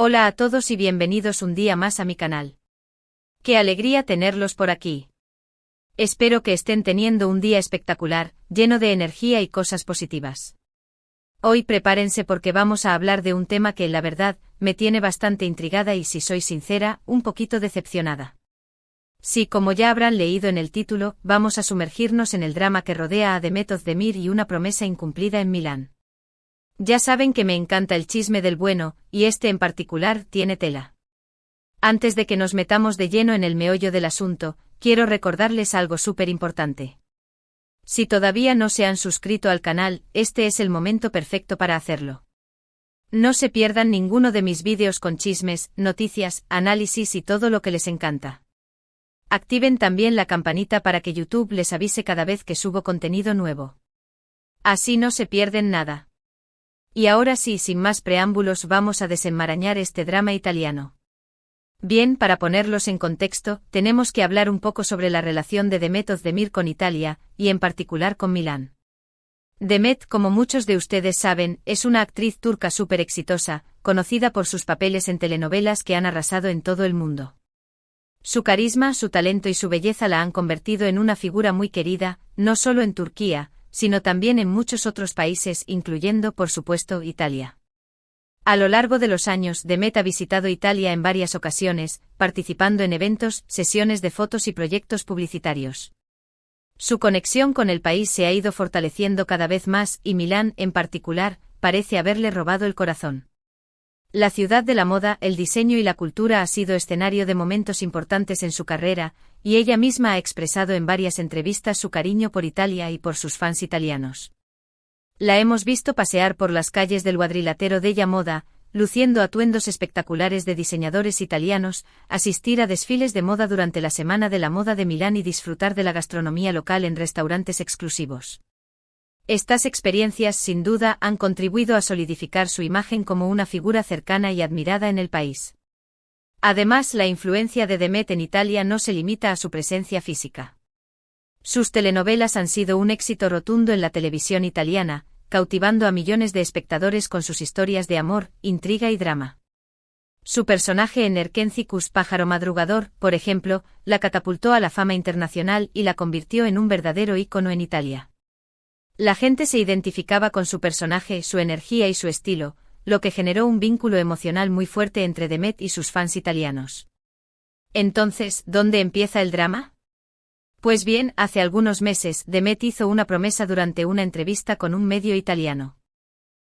Hola a todos y bienvenidos un día más a mi canal. ¡Qué alegría tenerlos por aquí! Espero que estén teniendo un día espectacular, lleno de energía y cosas positivas. Hoy prepárense porque vamos a hablar de un tema que, la verdad, me tiene bastante intrigada y, si soy sincera, un poquito decepcionada. Sí, como ya habrán leído en el título, vamos a sumergirnos en el drama que rodea a Demet Özdemir y una promesa incumplida en Milán. Ya saben que me encanta el chisme del bueno, y este en particular tiene tela. Antes de que nos metamos de lleno en el meollo del asunto, quiero recordarles algo súper importante. Si todavía no se han suscrito al canal, este es el momento perfecto para hacerlo. No se pierdan ninguno de mis vídeos con chismes, noticias, análisis y todo lo que les encanta. Activen también la campanita para que YouTube les avise cada vez que subo contenido nuevo. Así no se pierden nada. Y ahora sí, sin más preámbulos, vamos a desenmarañar este drama italiano. Bien, para ponerlos en contexto, tenemos que hablar un poco sobre la relación de Demet Özdemir con Italia, y en particular con Milán. Demet, como muchos de ustedes saben, es una actriz turca súper exitosa, conocida por sus papeles en telenovelas que han arrasado en todo el mundo. Su carisma, su talento y su belleza la han convertido en una figura muy querida, no solo en Turquía, sino también en muchos otros países, incluyendo, por supuesto, Italia. A lo largo de los años, Demet ha visitado Italia en varias ocasiones, participando en eventos, sesiones de fotos y proyectos publicitarios. Su conexión con el país se ha ido fortaleciendo cada vez más y Milán, en particular, parece haberle robado el corazón. La ciudad de la moda, el diseño y la cultura ha sido escenario de momentos importantes en su carrera, y ella misma ha expresado en varias entrevistas su cariño por Italia y por sus fans italianos. La hemos visto pasear por las calles del cuadrilátero della Moda, luciendo atuendos espectaculares de diseñadores italianos, asistir a desfiles de moda durante la Semana de la Moda de Milán y disfrutar de la gastronomía local en restaurantes exclusivos. Estas experiencias, sin duda, han contribuido a solidificar su imagen como una figura cercana y admirada en el país. Además, la influencia de Demet en Italia no se limita a su presencia física. Sus telenovelas han sido un éxito rotundo en la televisión italiana, cautivando a millones de espectadores con sus historias de amor, intriga y drama. Su personaje en Erkencicus Pájaro Madrugador, por ejemplo, la catapultó a la fama internacional y la convirtió en un verdadero ícono en Italia. La gente se identificaba con su personaje, su energía y su estilo, lo que generó un vínculo emocional muy fuerte entre Demet y sus fans italianos. Entonces, ¿dónde empieza el drama? Pues bien, hace algunos meses, Demet hizo una promesa durante una entrevista con un medio italiano.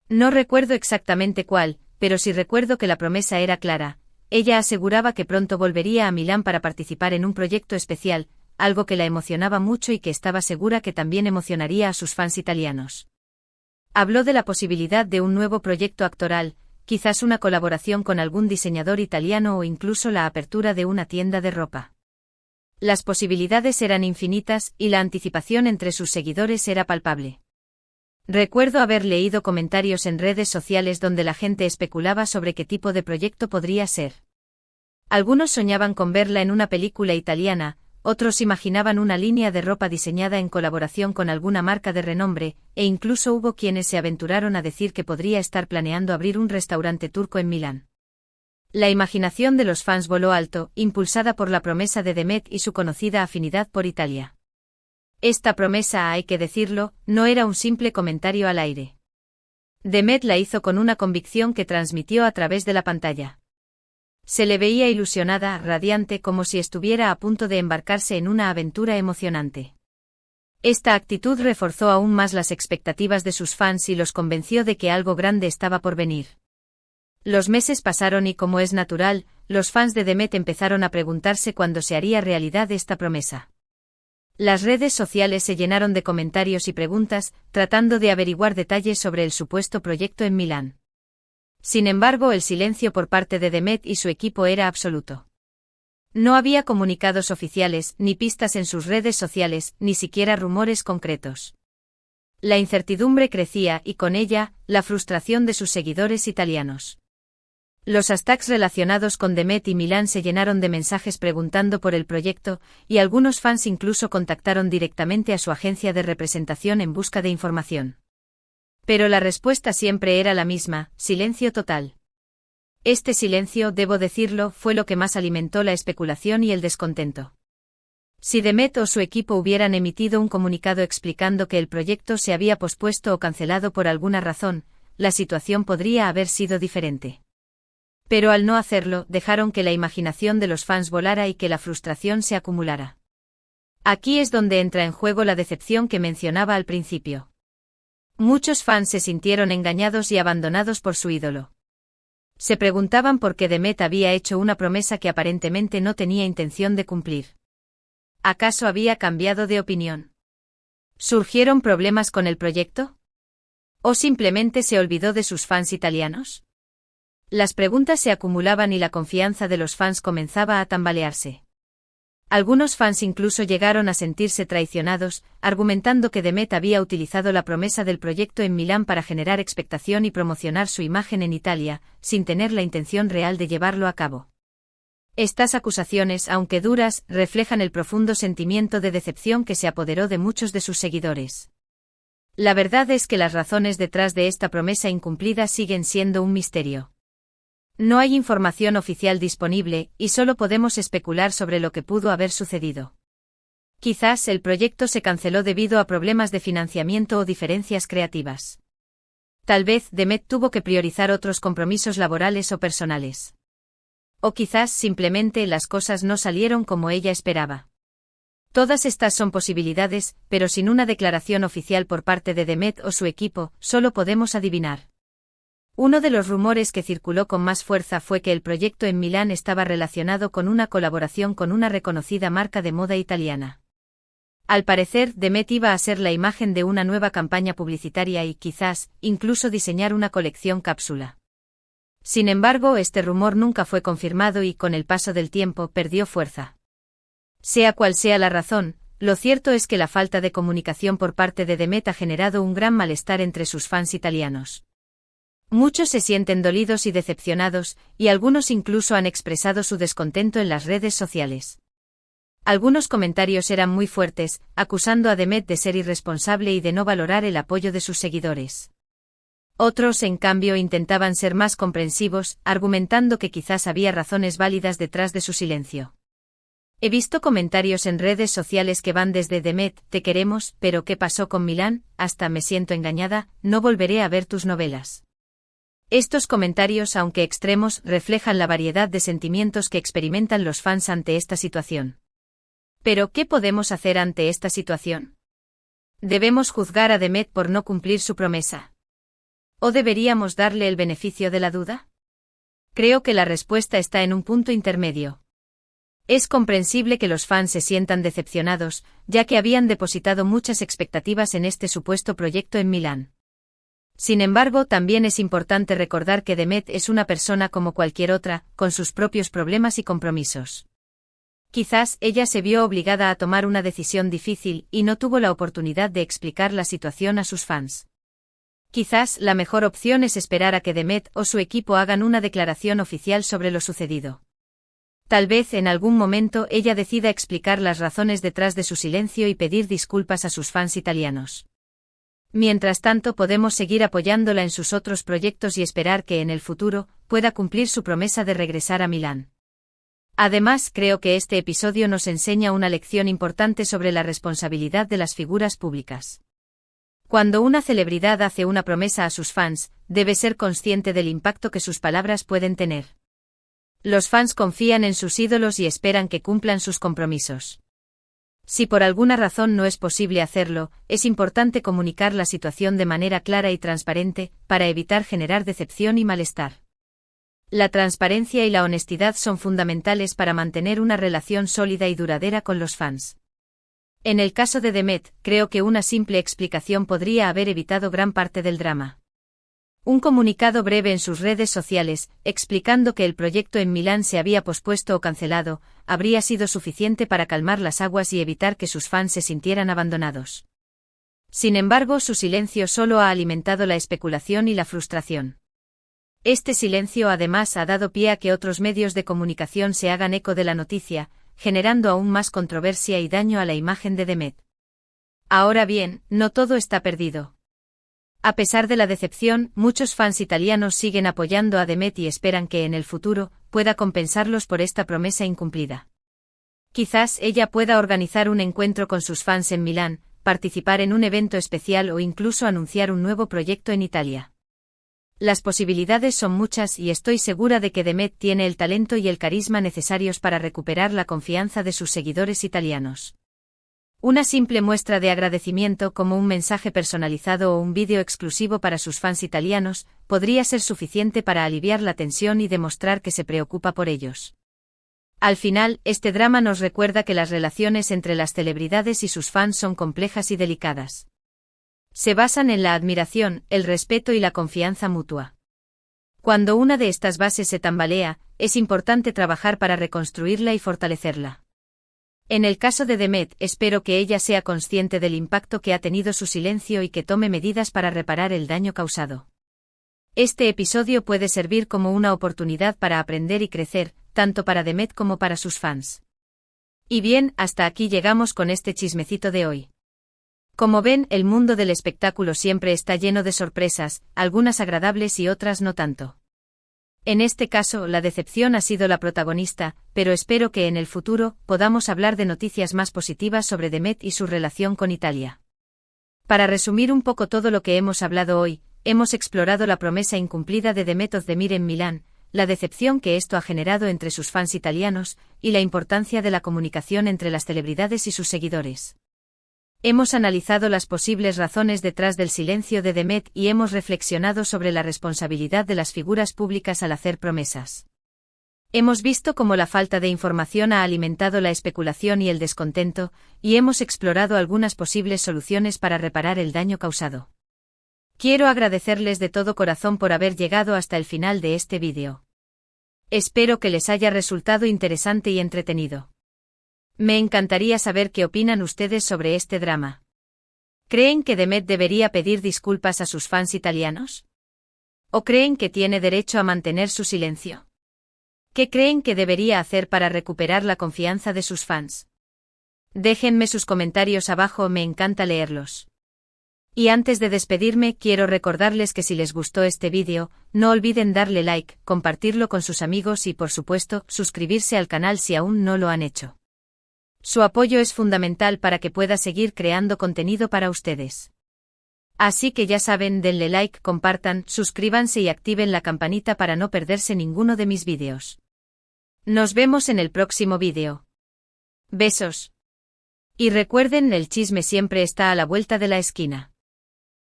No recuerdo exactamente cuál, pero sí recuerdo que la promesa era clara. Ella aseguraba que pronto volvería a Milán para participar en un proyecto especial, algo que la emocionaba mucho y que estaba segura que también emocionaría a sus fans italianos. Habló de la posibilidad de un nuevo proyecto actoral, quizás una colaboración con algún diseñador italiano o incluso la apertura de una tienda de ropa. Las posibilidades eran infinitas y la anticipación entre sus seguidores era palpable. Recuerdo haber leído comentarios en redes sociales donde la gente especulaba sobre qué tipo de proyecto podría ser. Algunos soñaban con verla en una película italiana, otros imaginaban una línea de ropa diseñada en colaboración con alguna marca de renombre, e incluso hubo quienes se aventuraron a decir que podría estar planeando abrir un restaurante turco en Milán. La imaginación de los fans voló alto, impulsada por la promesa de Demet y su conocida afinidad por Italia. Esta promesa, hay que decirlo, no era un simple comentario al aire. Demet la hizo con una convicción que transmitió a través de la pantalla. Se le veía ilusionada, radiante, como si estuviera a punto de embarcarse en una aventura emocionante. Esta actitud reforzó aún más las expectativas de sus fans y los convenció de que algo grande estaba por venir. Los meses pasaron y, como es natural, los fans de Demet empezaron a preguntarse cuándo se haría realidad esta promesa. Las redes sociales se llenaron de comentarios y preguntas, tratando de averiguar detalles sobre el supuesto proyecto en Milán. Sin embargo, el silencio por parte de Demet y su equipo era absoluto. No había comunicados oficiales, ni pistas en sus redes sociales, ni siquiera rumores concretos. La incertidumbre crecía y con ella, la frustración de sus seguidores italianos. Los hashtags relacionados con Demet y Milán se llenaron de mensajes preguntando por el proyecto, y algunos fans incluso contactaron directamente a su agencia de representación en busca de información. Pero la respuesta siempre era la misma: silencio total. Este silencio, debo decirlo, fue lo que más alimentó la especulación y el descontento. Si Demet o su equipo hubieran emitido un comunicado explicando que el proyecto se había pospuesto o cancelado por alguna razón, la situación podría haber sido diferente. Pero al no hacerlo, dejaron que la imaginación de los fans volara y que la frustración se acumulara. Aquí es donde entra en juego la decepción que mencionaba al principio. Muchos fans se sintieron engañados y abandonados por su ídolo. Se preguntaban por qué Demet había hecho una promesa que aparentemente no tenía intención de cumplir. ¿Acaso había cambiado de opinión? ¿Surgieron problemas con el proyecto? ¿O simplemente se olvidó de sus fans italianos? Las preguntas se acumulaban y la confianza de los fans comenzaba a tambalearse. Algunos fans incluso llegaron a sentirse traicionados, argumentando que Demet había utilizado la promesa del proyecto en Milán para generar expectación y promocionar su imagen en Italia, sin tener la intención real de llevarlo a cabo. Estas acusaciones, aunque duras, reflejan el profundo sentimiento de decepción que se apoderó de muchos de sus seguidores. La verdad es que las razones detrás de esta promesa incumplida siguen siendo un misterio. No hay información oficial disponible, y solo podemos especular sobre lo que pudo haber sucedido. Quizás el proyecto se canceló debido a problemas de financiamiento o diferencias creativas. Tal vez Demet tuvo que priorizar otros compromisos laborales o personales. O quizás simplemente las cosas no salieron como ella esperaba. Todas estas son posibilidades, pero sin una declaración oficial por parte de Demet o su equipo, solo podemos adivinar. Uno de los rumores que circuló con más fuerza fue que el proyecto en Milán estaba relacionado con una colaboración con una reconocida marca de moda italiana. Al parecer, Demet iba a ser la imagen de una nueva campaña publicitaria y quizás, incluso diseñar una colección cápsula. Sin embargo, este rumor nunca fue confirmado y con el paso del tiempo perdió fuerza. Sea cual sea la razón, lo cierto es que la falta de comunicación por parte de Demet ha generado un gran malestar entre sus fans italianos. Muchos se sienten dolidos y decepcionados, y algunos incluso han expresado su descontento en las redes sociales. Algunos comentarios eran muy fuertes, acusando a Demet de ser irresponsable y de no valorar el apoyo de sus seguidores. Otros, en cambio, intentaban ser más comprensivos, argumentando que quizás había razones válidas detrás de su silencio. He visto comentarios en redes sociales que van desde Demet, te queremos, pero ¿qué pasó con Milán?, hasta me siento engañada, no volveré a ver tus novelas. Estos comentarios, aunque extremos, reflejan la variedad de sentimientos que experimentan los fans ante esta situación. Pero, ¿qué podemos hacer ante esta situación? ¿Debemos juzgar a Demet por no cumplir su promesa? ¿O deberíamos darle el beneficio de la duda? Creo que la respuesta está en un punto intermedio. Es comprensible que los fans se sientan decepcionados, ya que habían depositado muchas expectativas en este supuesto proyecto en Milán. Sin embargo, también es importante recordar que Demet es una persona como cualquier otra, con sus propios problemas y compromisos. Quizás ella se vio obligada a tomar una decisión difícil y no tuvo la oportunidad de explicar la situación a sus fans. Quizás la mejor opción es esperar a que Demet o su equipo hagan una declaración oficial sobre lo sucedido. Tal vez en algún momento ella decida explicar las razones detrás de su silencio y pedir disculpas a sus fans italianos. Mientras tanto, podemos seguir apoyándola en sus otros proyectos y esperar que en el futuro pueda cumplir su promesa de regresar a Milán. Además, creo que este episodio nos enseña una lección importante sobre la responsabilidad de las figuras públicas. Cuando una celebridad hace una promesa a sus fans, debe ser consciente del impacto que sus palabras pueden tener. Los fans confían en sus ídolos y esperan que cumplan sus compromisos. Si por alguna razón no es posible hacerlo, es importante comunicar la situación de manera clara y transparente, para evitar generar decepción y malestar. La transparencia y la honestidad son fundamentales para mantener una relación sólida y duradera con los fans. En el caso de Demet, creo que una simple explicación podría haber evitado gran parte del drama. Un comunicado breve en sus redes sociales, explicando que el proyecto en Milán se había pospuesto o cancelado, habría sido suficiente para calmar las aguas y evitar que sus fans se sintieran abandonados. Sin embargo, su silencio solo ha alimentado la especulación y la frustración. Este silencio además ha dado pie a que otros medios de comunicación se hagan eco de la noticia, generando aún más controversia y daño a la imagen de Demet. Ahora bien, no todo está perdido. A pesar de la decepción, muchos fans italianos siguen apoyando a Demet y esperan que en el futuro pueda compensarlos por esta promesa incumplida. Quizás ella pueda organizar un encuentro con sus fans en Milán, participar en un evento especial o incluso anunciar un nuevo proyecto en Italia. Las posibilidades son muchas y estoy segura de que Demet tiene el talento y el carisma necesarios para recuperar la confianza de sus seguidores italianos. Una simple muestra de agradecimiento como un mensaje personalizado o un vídeo exclusivo para sus fans italianos podría ser suficiente para aliviar la tensión y demostrar que se preocupa por ellos. Al final, este drama nos recuerda que las relaciones entre las celebridades y sus fans son complejas y delicadas. Se basan en la admiración, el respeto y la confianza mutua. Cuando una de estas bases se tambalea, es importante trabajar para reconstruirla y fortalecerla. En el caso de Demet, espero que ella sea consciente del impacto que ha tenido su silencio y que tome medidas para reparar el daño causado. Este episodio puede servir como una oportunidad para aprender y crecer, tanto para Demet como para sus fans. Y bien, hasta aquí llegamos con este chismecito de hoy. Como ven, el mundo del espectáculo siempre está lleno de sorpresas, algunas agradables y otras no tanto. En este caso, la decepción ha sido la protagonista, pero espero que en el futuro podamos hablar de noticias más positivas sobre Demet y su relación con Italia. Para resumir un poco todo lo que hemos hablado hoy, hemos explorado la promesa incumplida de Demet Özdemir en Milán, la decepción que esto ha generado entre sus fans italianos, y la importancia de la comunicación entre las celebridades y sus seguidores. Hemos analizado las posibles razones detrás del silencio de Demet y hemos reflexionado sobre la responsabilidad de las figuras públicas al hacer promesas. Hemos visto cómo la falta de información ha alimentado la especulación y el descontento, y hemos explorado algunas posibles soluciones para reparar el daño causado. Quiero agradecerles de todo corazón por haber llegado hasta el final de este vídeo. Espero que les haya resultado interesante y entretenido. Me encantaría saber qué opinan ustedes sobre este drama. ¿Creen que Demet debería pedir disculpas a sus fans italianos? ¿O creen que tiene derecho a mantener su silencio? ¿Qué creen que debería hacer para recuperar la confianza de sus fans? Déjenme sus comentarios abajo, me encanta leerlos. Y antes de despedirme, quiero recordarles que si les gustó este vídeo, no olviden darle like, compartirlo con sus amigos y por supuesto, suscribirse al canal si aún no lo han hecho. Su apoyo es fundamental para que pueda seguir creando contenido para ustedes. Así que ya saben, denle like, compartan, suscríbanse y activen la campanita para no perderse ninguno de mis vídeos. Nos vemos en el próximo vídeo. Besos. Y recuerden, el chisme siempre está a la vuelta de la esquina.